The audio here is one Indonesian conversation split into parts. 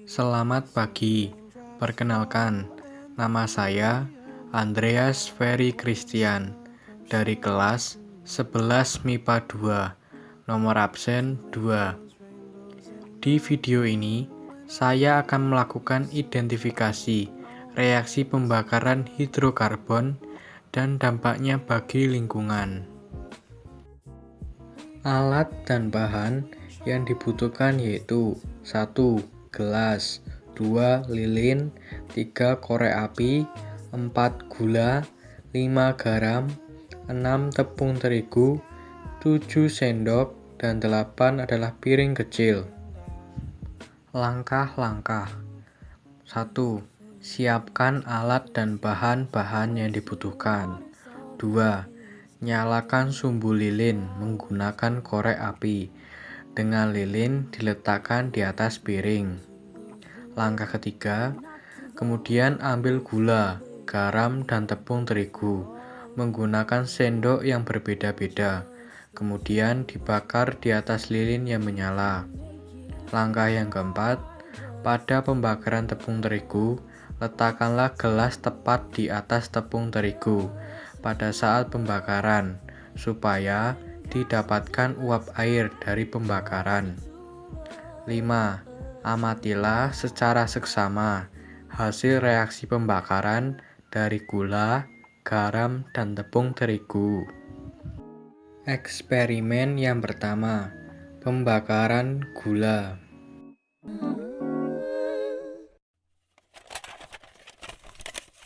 Selamat pagi, perkenalkan, nama saya Andreas Ferry Christian dari kelas 11 MIPA 2, nomor absen 2. Di video ini, saya akan melakukan identifikasi reaksi pembakaran hidrokarbon dan dampaknya bagi lingkungan. Alat dan bahan yang dibutuhkan yaitu 1. Gelas, 2. Lilin, 3. Korek api, 4. Gula, 5. Garam, 6. Tepung terigu, 7. Sendok, dan 8 adalah piring kecil. Langkah-langkah 1. Siapkan alat dan bahan-bahan yang dibutuhkan. 2. Nyalakan sumbu lilin menggunakan korek api. Dengan lilin diletakkan di atas piring. Langkah ketiga, kemudian ambil gula, garam, dan tepung terigu menggunakan sendok yang berbeda-beda. Kemudian dibakar di atas lilin yang menyala. Langkah yang keempat, pada pembakaran tepung terigu, letakkanlah gelas tepat di atas tepung terigu pada saat pembakaran, supaya didapatkan uap air dari pembakaran. 5. Amatilah secara seksama hasil reaksi pembakaran dari gula, garam, dan tepung terigu. Eksperimen yang pertama, pembakaran gula.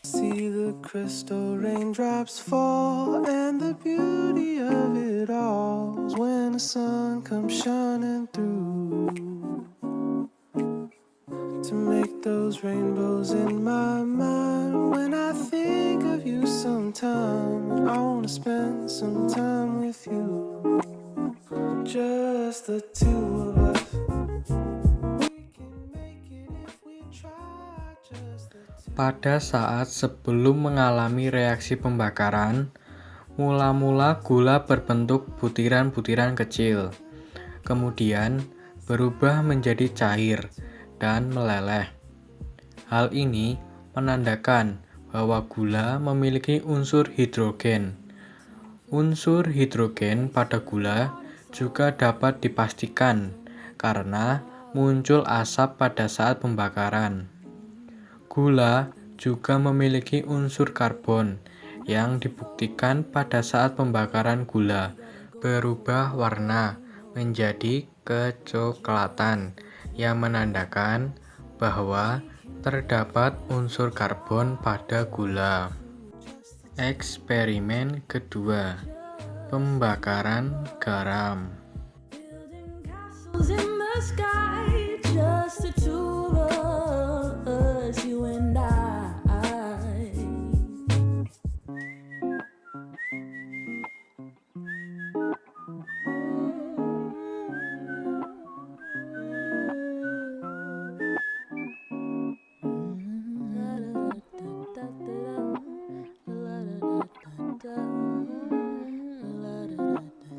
See the crystal raindrops fall, and the beauty of it all is when the sun comes shining through to make those rainbows in my mind. When I think of you sometime, I wanna spend some time with you, just the two of us. We can make it if we try, just the two. Pada saat sebelum mengalami reaksi pembakaran, mula-mula gula berbentuk butiran-butiran kecil, kemudian berubah menjadi cair dan meleleh. Hal ini menandakan bahwa gula memiliki unsur hidrogen. Unsur hidrogen pada gula juga dapat dipastikan karena muncul asap pada saat pembakaran. Gula juga memiliki unsur karbon yang dibuktikan pada saat pembakaran gula berubah warna menjadi kecoklatan yang menandakan bahwa terdapat unsur karbon pada gula. Eksperimen kedua, pembakaran garam. Building castles in the sky, just the two of us, you and I.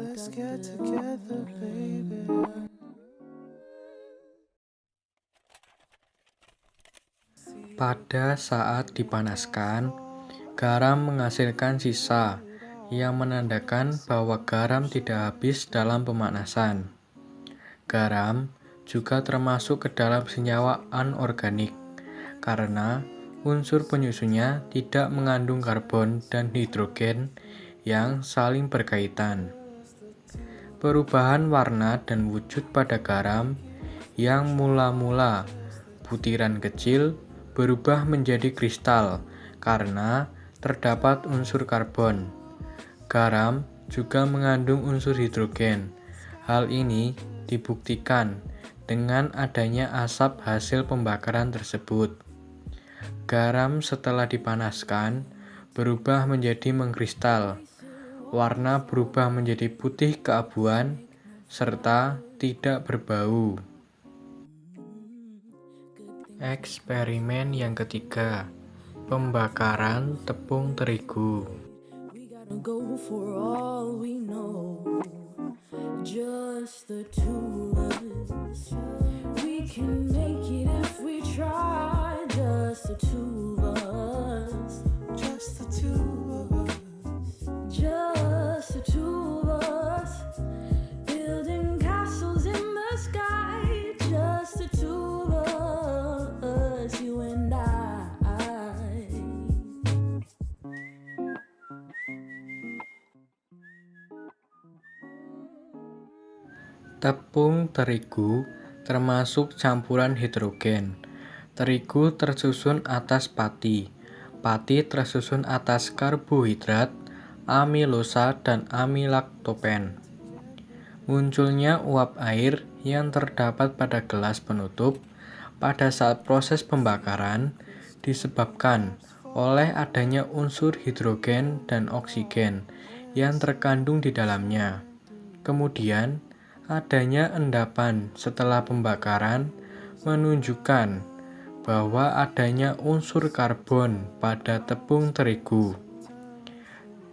Let's get together, baby. Pada saat dipanaskan, garam menghasilkan sisa yang menandakan bahwa garam tidak habis dalam pemanasan. Garam juga termasuk ke dalam senyawa anorganik karena unsur penyusunnya tidak mengandung karbon dan hidrogen yang saling berkaitan. Perubahan warna dan wujud pada garam yang mula-mula butiran kecil berubah menjadi kristal karena terdapat unsur karbon. Garam juga mengandung unsur hidrogen. Hal ini dibuktikan dengan adanya asap hasil pembakaran tersebut. Garam setelah dipanaskan berubah menjadi mengkristal. Warna berubah menjadi putih keabuan serta tidak berbau. Eksperimen yang ketiga, pembakaran tepung terigu. We gotta go for all we know, just the two of us. We can make it if we try, just the two of us. Just the two of us. Just the two of us. Building castles in the sky. Just the two of us, you and I. Tepung terigu termasuk campuran hidrogen. Terigu tersusun atas pati. Pati tersusun atas karbohidrat, amilosa, dan amilaktopen. Munculnya uap air yang terdapat pada gelas penutup pada saat proses pembakaran disebabkan oleh adanya unsur hidrogen dan oksigen yang terkandung di dalamnya. Kemudian, adanya endapan setelah pembakaran menunjukkan bahwa adanya unsur karbon pada tepung terigu.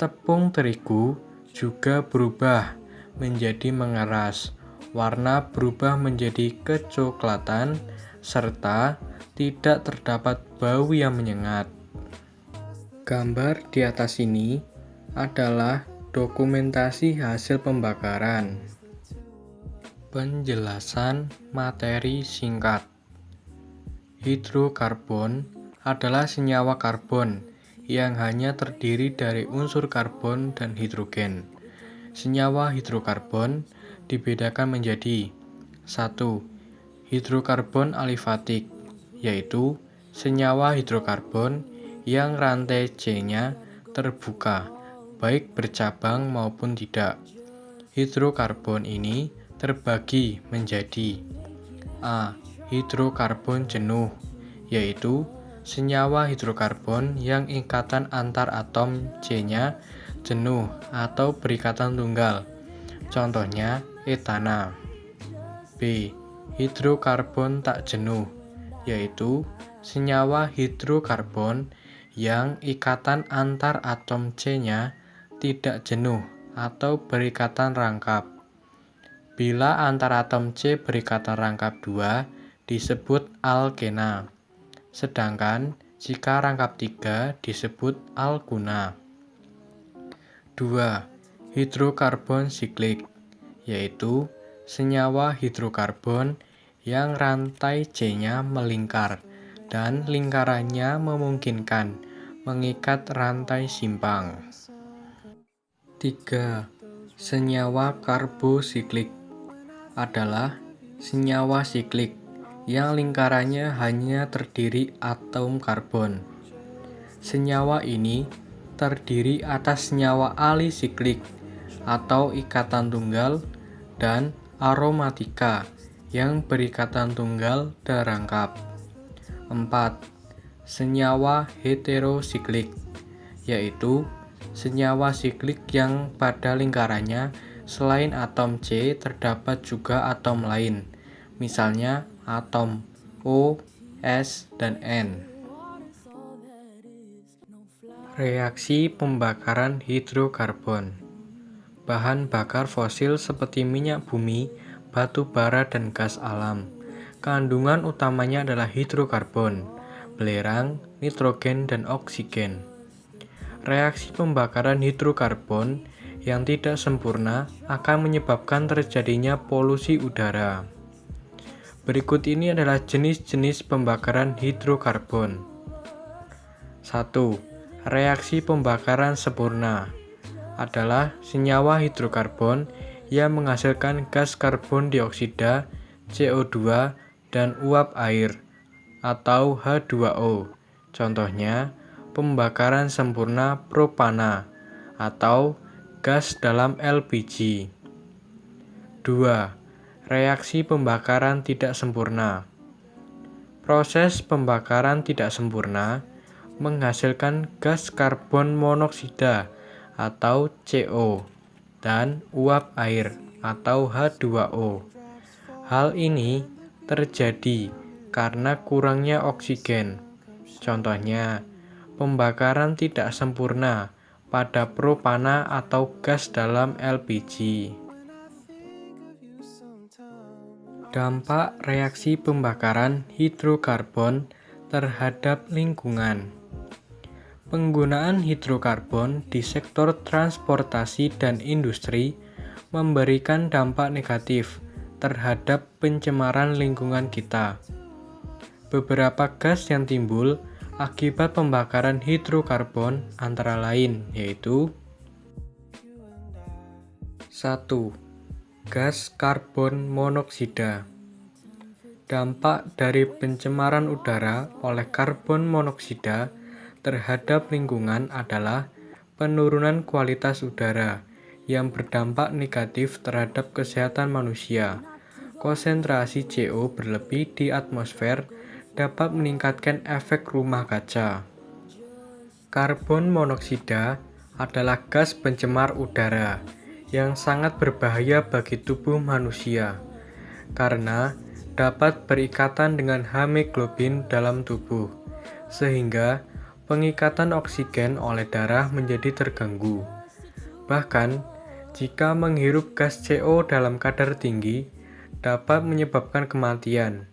Tepung terigu juga berubah menjadi mengeras, warna berubah menjadi kecoklatan, serta tidak terdapat bau yang menyengat. Gambar di atas ini adalah dokumentasi hasil pembakaran. Penjelasan materi singkat. Hidrokarbon adalah senyawa karbon yang hanya terdiri dari unsur karbon dan hidrogen. Senyawa hidrokarbon dibedakan menjadi 1. Hidrokarbon alifatik, yaitu senyawa hidrokarbon yang rantai C-nya terbuka, baik bercabang maupun tidak. Hidrokarbon ini terbagi menjadi A. Hidrokarbon jenuh, yaitu senyawa hidrokarbon yang ikatan antar atom C-nya jenuh atau berikatan tunggal. Contohnya etana. B. Hidrokarbon tak jenuh, yaitu senyawa hidrokarbon yang ikatan antar atom C-nya tidak jenuh atau berikatan rangkap. Bila antar atom C berikatan rangkap 2 disebut alkena, sedangkan jika rangkap 3 disebut alkuna. 2. Hidrokarbon siklik, yaitu senyawa hidrokarbon yang rantai C-nya melingkar dan lingkarannya memungkinkan mengikat rantai simpang. 3. Senyawa karbosiklik adalah senyawa siklik yang lingkarannya hanya terdiri atom karbon. Senyawa ini terdiri atas senyawa alisiklik atau ikatan tunggal dan aromatika yang berikatan tunggal dan rangkap. 4. Senyawa heterosiklik, yaitu senyawa siklik yang pada lingkarannya selain atom C terdapat juga atom lain, misalnya atom O, S, dan N. Reaksi pembakaran hidrokarbon. Bahan bakar fosil seperti minyak bumi, batu bara, dan gas alam. Kandungan utamanya adalah hidrokarbon, belerang, nitrogen, dan oksigen. Reaksi pembakaran hidrokarbon yang tidak sempurna akan menyebabkan terjadinya polusi udara. Berikut ini adalah jenis-jenis pembakaran hidrokarbon. 1. Reaksi pembakaran sempurna adalah senyawa hidrokarbon yang menghasilkan gas karbon dioksida, CO2, dan uap air atau H2O. Contohnya, pembakaran sempurna propana atau gas dalam LPG. 2. Reaksi pembakaran tidak sempurna. Proses pembakaran tidak sempurna menghasilkan gas karbon monoksida atau CO dan uap air atau H2O. Hal ini terjadi karena kurangnya oksigen. Contohnya, pembakaran tidak sempurna pada propana atau gas dalam LPG. Dampak reaksi pembakaran hidrokarbon terhadap lingkungan. Penggunaan hidrokarbon di sektor transportasi dan industri memberikan dampak negatif terhadap pencemaran lingkungan kita. Beberapa gas yang timbul akibat pembakaran hidrokarbon antara lain yaitu 1. Gas karbon monoksida. Dampak dari pencemaran udara oleh karbon monoksida terhadap lingkungan adalah penurunan kualitas udara yang berdampak negatif terhadap kesehatan manusia. Konsentrasi CO berlebih di atmosfer dapat meningkatkan efek rumah kaca. Karbon monoksida adalah gas pencemar udara yang sangat berbahaya bagi tubuh manusia karena dapat berikatan dengan hemoglobin dalam tubuh, sehingga pengikatan oksigen oleh darah menjadi terganggu. Bahkan, jika menghirup gas CO dalam kadar tinggi, dapat menyebabkan kematian.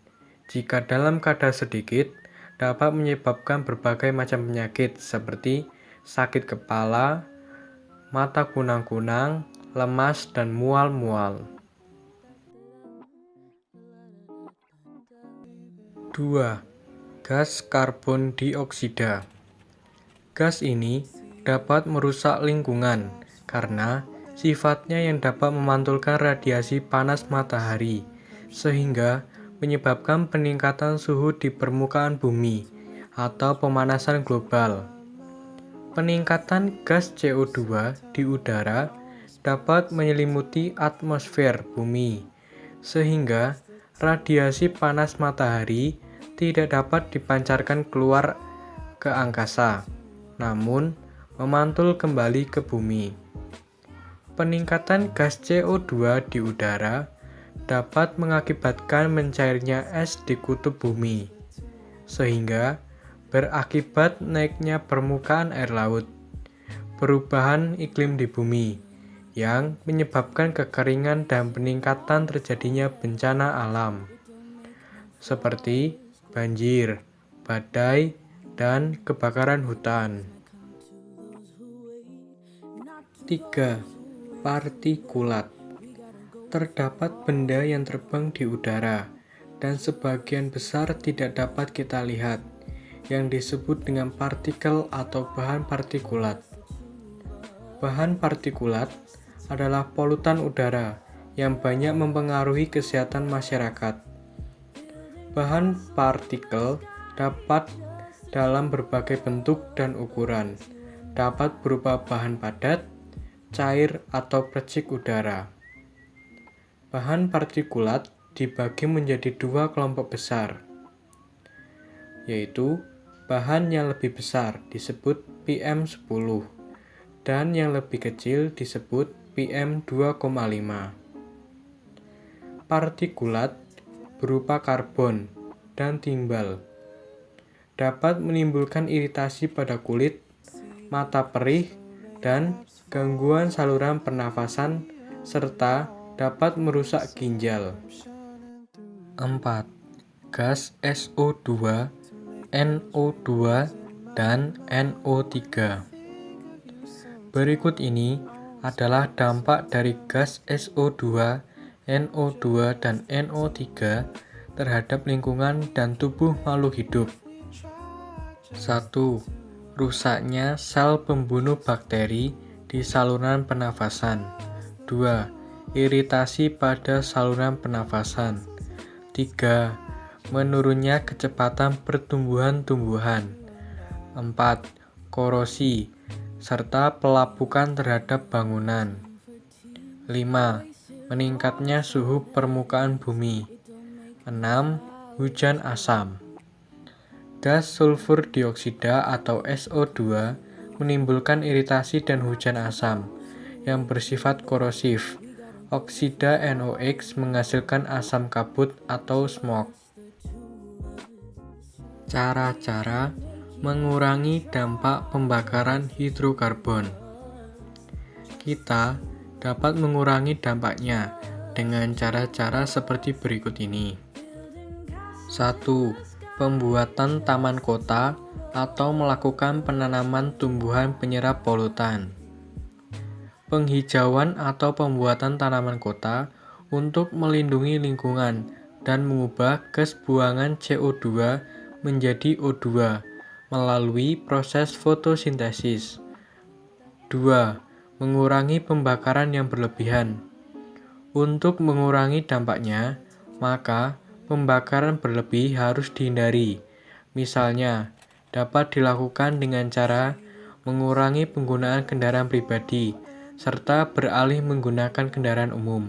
Jika dalam kadar sedikit, dapat menyebabkan berbagai macam penyakit seperti sakit kepala, mata kunang-kunang, lemas, dan mual-mual. 2. Gas karbon dioksida. Gas ini dapat merusak lingkungan karena sifatnya yang dapat memantulkan radiasi panas matahari, sehingga menyebabkan peningkatan suhu di permukaan bumi atau pemanasan global. Peningkatan gas CO2 di udara dapat menyelimuti atmosfer bumi, sehingga radiasi panas matahari tidak dapat dipancarkan keluar ke angkasa, namun memantul kembali ke bumi. Peningkatan gas CO2 di udara dapat mengakibatkan mencairnya es di kutub bumi, sehingga berakibat naiknya permukaan air laut, perubahan iklim di bumi, yang menyebabkan kekeringan dan peningkatan terjadinya bencana alam, seperti banjir, badai, dan kebakaran hutan. 3. Partikulat. Terdapat benda yang terbang di udara, dan sebagian besar tidak dapat kita lihat, yang disebut dengan partikel atau bahan partikulat. Bahan partikulat adalah polutan udara yang banyak mempengaruhi kesehatan masyarakat. Bahan partikel dapat dalam berbagai bentuk dan ukuran, dapat berupa bahan padat, cair, atau percik udara. Bahan partikulat dibagi menjadi dua kelompok besar, yaitu bahan yang lebih besar disebut PM10 dan yang lebih kecil disebut PM2,5. Partikulat berupa karbon dan timbal dapat menimbulkan iritasi pada kulit, mata perih, dan gangguan saluran pernafasan, serta dapat merusak ginjal. 4. Gas SO2, NO2, dan NO3. Berikut ini adalah dampak dari gas SO2, NO2, dan NO3 terhadap lingkungan dan tubuh makhluk hidup. 1. Rusaknya sel pembunuh bakteri di saluran pernafasan. 2. Iritasi pada saluran pernafasan. 3. Menurunnya kecepatan pertumbuhan tumbuhan. 4. Korosi serta pelapukan terhadap bangunan. 5. Meningkatnya suhu permukaan bumi. 6. Hujan asam. Gas sulfur dioksida atau SO2 menimbulkan iritasi dan hujan asam yang bersifat korosif. Oksida NOx menghasilkan asam kabut atau smog. Cara-cara mengurangi dampak pembakaran hidrokarbon. Kita dapat mengurangi dampaknya dengan cara-cara seperti berikut ini. 1. Pembuatan taman kota atau melakukan penanaman tumbuhan penyerap polutan. Penghijauan atau pembuatan tanaman kota untuk melindungi lingkungan dan mengubah gas buangan CO2 menjadi O2 melalui proses fotosintesis. 2. Mengurangi pembakaran yang berlebihan. Untuk mengurangi dampaknya, maka pembakaran berlebih harus dihindari. Misalnya, dapat dilakukan dengan cara mengurangi penggunaan kendaraan pribadi, serta beralih menggunakan kendaraan umum.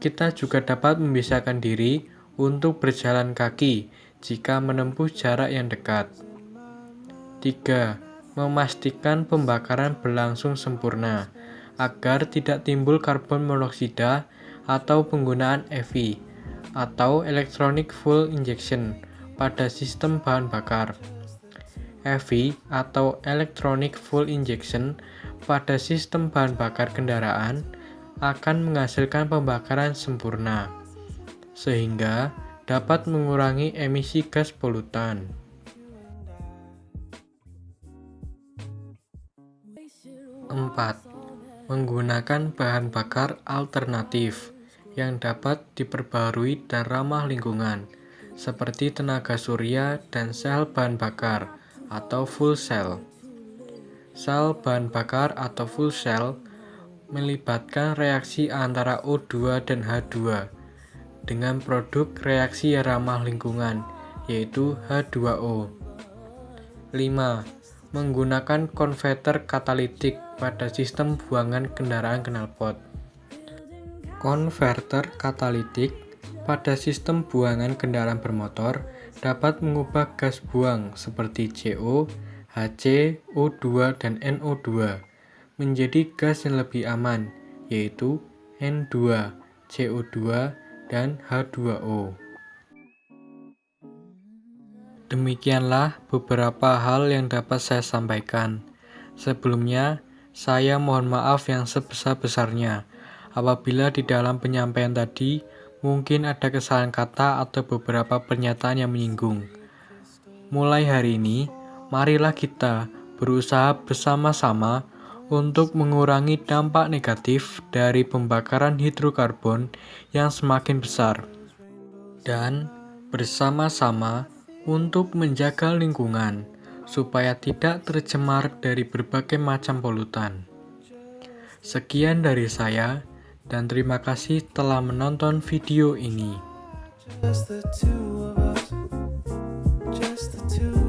Kita juga dapat memisahkan diri untuk berjalan kaki jika menempuh jarak yang dekat. 3. Memastikan pembakaran berlangsung sempurna, agar tidak timbul karbon monoksida atau penggunaan EFI, atau Electronic Fuel Injection, pada sistem bahan bakar. EFI atau Electronic Fuel Injection pada sistem bahan bakar kendaraan akan menghasilkan pembakaran sempurna, sehingga dapat mengurangi emisi gas polutan. 4. Menggunakan bahan bakar alternatif yang dapat diperbarui dan ramah lingkungan, seperti tenaga surya dan sel bahan bakar atau fuel cell. Sel bahan bakar atau fuel cell melibatkan reaksi antara O2 dan H2 dengan produk reaksi yang ramah lingkungan, yaitu H2O. 5. Menggunakan konverter katalitik pada sistem buangan kendaraan knalpot. Konverter katalitik pada sistem buangan kendaraan bermotor dapat mengubah gas buang seperti CO, HC, O2, dan NO2 menjadi gas yang lebih aman, yaitu N2, CO2, dan H2O. Demikianlah beberapa hal yang dapat saya sampaikan. Sebelumnya, saya mohon maaf yang sebesar-besarnya apabila di dalam penyampaian tadi mungkin ada kesalahan kata atau beberapa pernyataan yang menyinggung. Mulai hari ini, marilah kita berusaha bersama-sama untuk mengurangi dampak negatif dari pembakaran hidrokarbon yang semakin besar, dan bersama-sama untuk menjaga lingkungan supaya tidak tercemar dari berbagai macam polutan. Sekian dari saya, dan terima kasih telah menonton video ini. Just the two of us, just the two